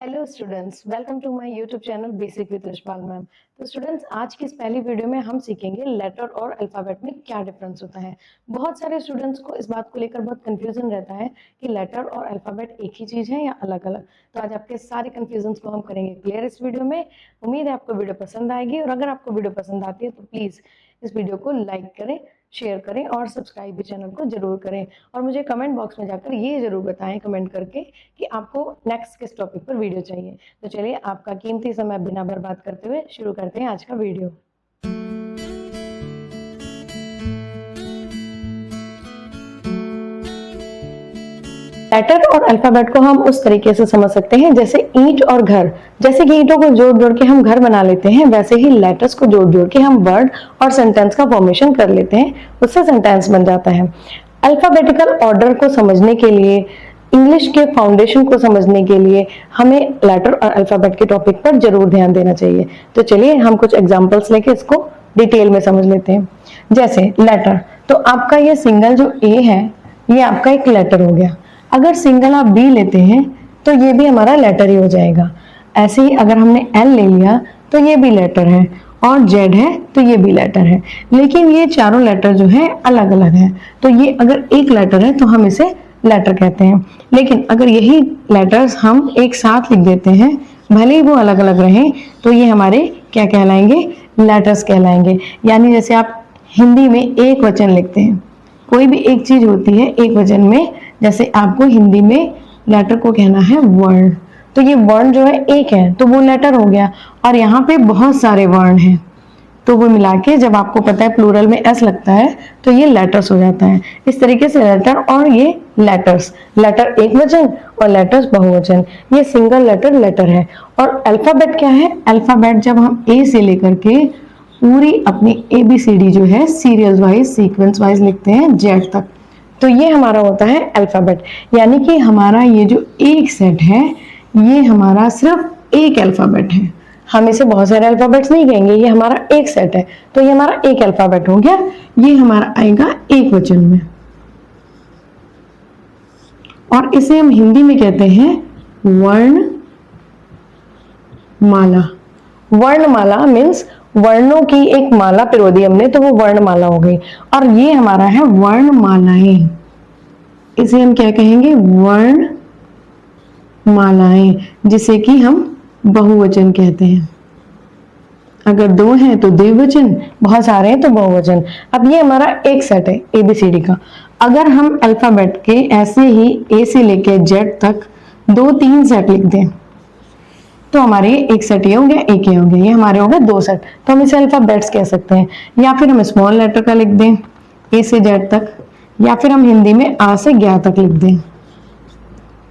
Hello students, welcome to my YouTube channel basic with Yashpal ma'am. तो students, आज की इस पहली वीडियो में हम सीखेंगे लेटर और अल्फ़ाबेट में क्या डिफरेंस होता है। बहुत सारे स्टूडेंट्स को इस बात को लेकर बहुत कंफ्यूजन रहता है कि लेटर और अल्फ़ाबेट एक ही चीज़ है या अलग अलग। तो आज आपके सारे कंफ्यूजन्स को हम करेंगे क्लियर इस वीडियो में। उम्मीद है आपको वीडियो पसंद आएगी, और अगर आपको वीडियो पसंद आती है तो प्लीज़ इस वीडियो को लाइक करें, शेयर करें और सब्सक्राइब भी चैनल को जरूर करें। और मुझे कमेंट बॉक्स में जाकर ये जरूर बताएं कमेंट करके कि आपको नेक्स्ट किस टॉपिक पर वीडियो चाहिए। तो चलिए, आपका कीमती समय बिना बर्बाद करते हुए शुरू करते हैं आज का वीडियो। लेटर और अल्फाबेट को हम उस तरीके से समझ सकते हैं जैसे ईंट और घर। जैसे कि ईंटों को जोड़ जोड़ के हम घर बना लेते हैं, वैसे ही लेटर्स को जोड़ जोड़ के हम वर्ड और सेंटेंस का फॉर्मेशन कर लेते हैं, उससे सेंटेंस बन जाता है। अल्फाबेटिकल ऑर्डर को समझने के लिए, इंग्लिश के फाउंडेशन को समझने के लिए हमें लेटर और अल्फाबेट के टॉपिक पर जरूर ध्यान देना चाहिए। तो चलिए हम कुछ एग्जांपल्स लेके इसको डिटेल में समझ लेते हैं। जैसे लेटर, तो आपका ये सिंगल जो ए है, ये आपका एक लेटर हो गया। अगर सिंगल आप बी लेते हैं तो ये भी हमारा लेटर ही हो जाएगा। ऐसे ही अगर हमने एल ले लिया तो ये भी लेटर है, और जेड है तो ये भी लेटर है। लेकिन ये चारों लेटर जो है अलग अलग है, तो ये अगर एक लेटर है तो हम इसे लेटर कहते हैं। लेकिन अगर यही लेटर्स हम एक साथ लिख देते हैं, भले ही वो अलग अलग रहें, तो ये हमारे क्या कहलाएंगे? लेटर्स कहलाएंगे। यानी जैसे आप हिंदी में एक वचन लिखते हैं, कोई भी एक चीज होती है एक वचन में, जैसे आपको हिंदी में लेटर को कहना है वर्ण, तो ये वर्ण जो है एक है तो वो लेटर हो गया। और यहाँ पे बहुत सारे वर्ण हैं, तो वो मिला के जब आपको पता है प्लूरल में एस लगता है तो ये लेटर्स हो जाता है। इस तरीके से लेटर और ये लेटर्स, लेटर एक वचन और लेटर्स बहुवचन, ये सिंगल लेटर लेटर है। और अल्फाबेट क्या है? अल्फाबेट जब हम ए से लेकर के पूरी अपनी ABCD जो है सीरियल वाइज सीक्वेंस वाइज लिखते हैं जेड तक, तो ये हमारा होता है अल्फाबेट। यानी कि हमारा ये जो एक सेट है, ये हमारा सिर्फ एक अल्फाबेट है। हम इसे बहुत सारे अल्फाबेट्स नहीं कहेंगे, ये हमारा एक सेट है, तो ये हमारा एक अल्फाबेट हो गया। ये हमारा आएगा एक वचन में, और इसे हम हिंदी में कहते हैं वर्णमाला। वर्णमाला मीन्स वर्णों की एक माला पिरो दी हमने, तो वो वर्णमाला हो गई। और ये हमारा है वर्णमालाएं, इसे हम क्या कहेंगे? वर्णमालाएं, जिसे कि हम बहुवचन कहते हैं। अगर दो हैं तो द्विवचन, बहुत सारे हैं तो बहुवचन। अब ये हमारा एक सेट है ABCD का। अगर हम अल्फाबेट के ऐसे ही ए से लेके जेड तक 2-3 सेट लिख दें, तो हमारे एक सेट ये हो गया, एक ये हो गया, ये हमारे हो गए 2 सेट, तो हम इसे अल्फाबेट्स कह सकते हैं। या फिर हम स्मॉल लेटर का लिख दें ए से जेड तक, या फिर हम हिंदी में आ से ज्ञा तक लिख दें,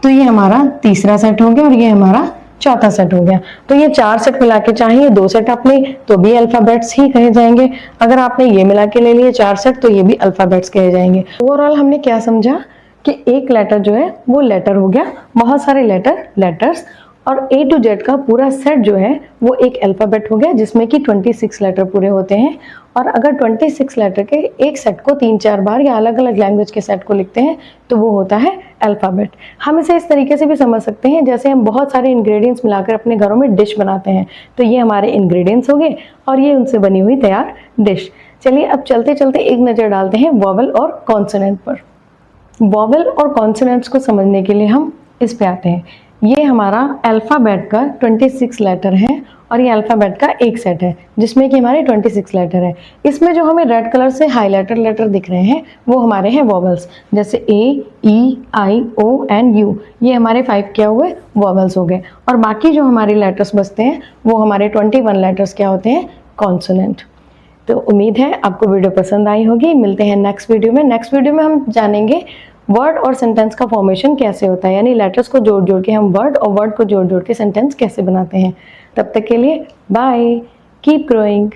तो ये हमारा तीसरा सेट हो गया, और ये हमारा चौथा सेट हो गया। तो ये 4 सेट मिला के, चाहे 2 सेट आप ले तो भी अल्फाबेट्स ही कहे जाएंगे। अगर आपने ये मिला के ले लिए 4 सेट, तो ये भी अल्फाबेट्स कहे जाएंगे। ओवरऑल हमने क्या समझा कि एक लेटर जो है वो लेटर हो गया, बहुत सारे लेटर लेटर्स, और A to Z का पूरा सेट जो है वो एक अल्फाबेट हो गया, जिसमें कि 26 लेटर पूरे होते हैं। और अगर 26 लेटर के एक सेट को 3-4 बार या अलग अलग लैंग्वेज के सेट को लिखते हैं तो वो होता है अल्फाबेट। हम इसे इस तरीके से भी समझ सकते हैं जैसे हम बहुत सारे इंग्रेडिएंट्स मिलाकर अपने घरों में डिश बनाते हैं, तो ये हमारे इंग्रेडिएंट्स हो गए और ये उनसे बनी हुई तैयार डिश। चलिए अब चलते चलते एक नज़र डालते हैं वॉवल और कॉन्सोनेंट पर। वॉवल और कॉन्सोनेंट्स को समझने के लिए हम इस पे आते हैं। ये हमारा अल्फ़ाबेट का 26 लेटर है, और ये अल्फ़ाबेट का एक सेट है जिसमें कि हमारे 26 लेटर है। इसमें जो हमें रेड कलर से हाईलाइटर लेटर दिख रहे हैं वो हमारे हैं वॉवल्स, जैसे A, E, I, O, N, U, ये हमारे 5 क्या हुए? वॉवल्स हो गए। और बाकी जो हमारे लेटर्स बचते हैं वो हमारे 21 लेटर्स क्या होते हैं? कॉन्सोनेंट। तो उम्मीद है आपको वीडियो पसंद आई होगी। मिलते हैं नेक्स्ट वीडियो में। नेक्स्ट वीडियो में हम जानेंगे वर्ड और सेंटेंस का फॉर्मेशन कैसे होता है, यानी लेटर्स को जोड़ जोड़ के हम वर्ड और वर्ड को जोड़ जोड़ के सेंटेंस कैसे बनाते हैं। तब तक के लिए बाय, कीप ग्रोइंग।